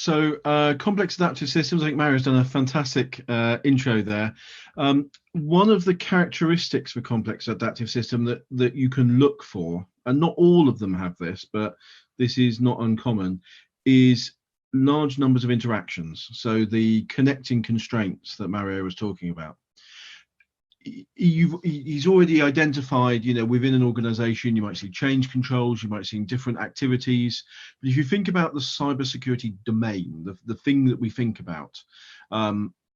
Complex adaptive systems, I think Mario's done a fantastic intro there. One of the characteristics of a complex adaptive system that you can look for, and not all of them have this, but this is not uncommon, is large numbers of interactions. So the connecting constraints that Mario was talking about. He's already identified, within an organization, you might see change controls, you might see different activities. But if you think about the cybersecurity domain, the thing that we think about,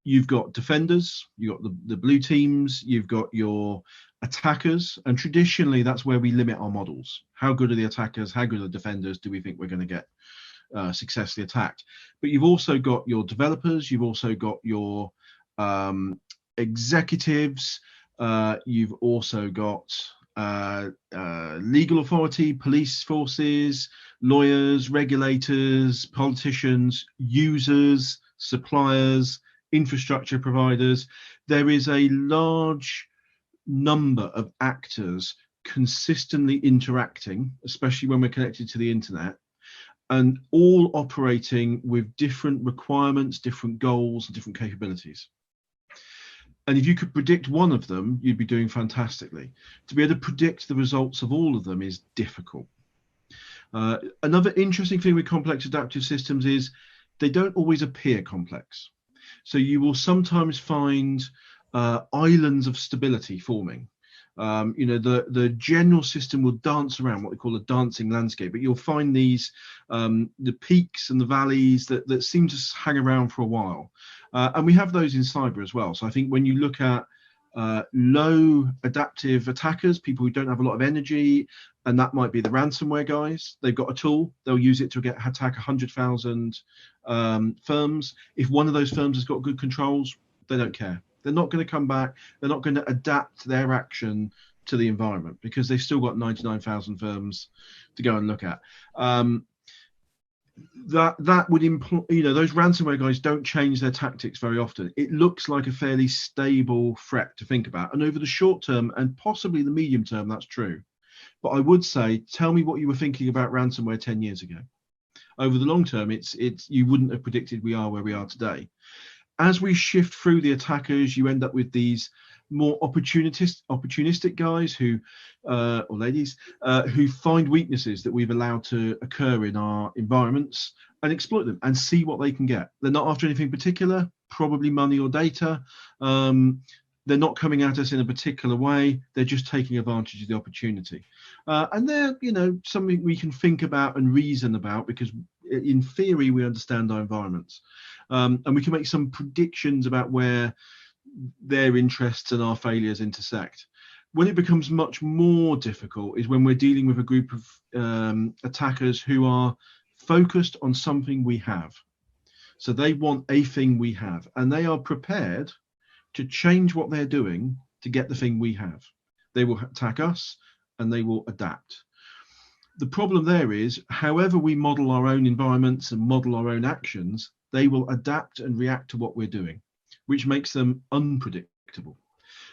you've got defenders, you've got the blue teams, you've got your attackers, and traditionally that's where we limit our models. How good are the attackers? How good are the defenders? Do we think we're going to get successfully attacked? But you've also got your developers, you've also got your executives, you've also got legal authority, police forces, lawyers, regulators, politicians, users, suppliers, infrastructure providers. There is a large number of actors consistently interacting, especially when we're connected to the internet, and all operating with different requirements, different goals, and different capabilities. And if you could predict one of them, you'd be doing fantastically. To be able to predict the results of all of them is difficult. Another interesting thing with complex adaptive systems is they don't always appear complex. So you will sometimes find islands of stability forming. The general system will dance around what we call a dancing landscape, but you'll find these the peaks and the valleys that seem to hang around for a while, and we have those in cyber as well. So I think when you look at low adaptive attackers, people who don't have a lot of energy, and that might be the ransomware guys, they've got a tool, they'll use it to attack 100,000 firms. If one of those firms has got good controls, they don't care. They're not going to come back. They're not going to adapt their action to the environment because they've still got 99,000 firms to go and look at. That would imply, those ransomware guys don't change their tactics very often. It looks like a fairly stable threat to think about. And over the short term and possibly the medium term, that's true. But I would say, tell me what you were thinking about ransomware 10 years ago. Over the long term, it's you wouldn't have predicted we are where we are today. As we shift through the attackers, you end up with these more opportunistic guys who, or ladies, who find weaknesses that we've allowed to occur in our environments and exploit them and see what they can get. They're not after anything particular, probably money or data. They're not coming at us in a particular way. They're just taking advantage of the opportunity. And they're, something we can think about and reason about because in theory, we understand our environments. And we can make some predictions about where their interests and our failures intersect. When it becomes much more difficult is when we're dealing with a group of attackers who are focused on something we have. So they want a thing we have, and they are prepared to change what they're doing to get the thing we have. They will attack us and they will adapt. The problem there is, however we model our own environments and model our own actions, they will adapt and react to what we're doing, which makes them unpredictable.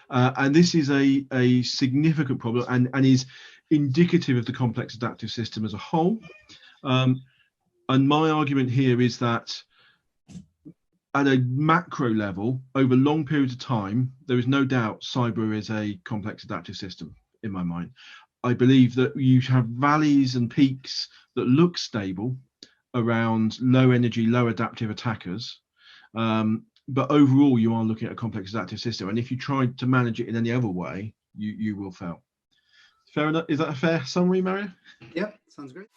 And this is a significant problem and is indicative of the complex adaptive system as a whole. And my argument here is that at a macro level, over long periods of time, there is no doubt cyber is a complex adaptive system in my mind. I believe that you have valleys and peaks that look stable around low energy, low adaptive attackers. But overall, you are looking at a complex adaptive system. And if you try to manage it in any other way, you will fail. Fair enough. Is that a fair summary, Mario? Yeah, sounds great.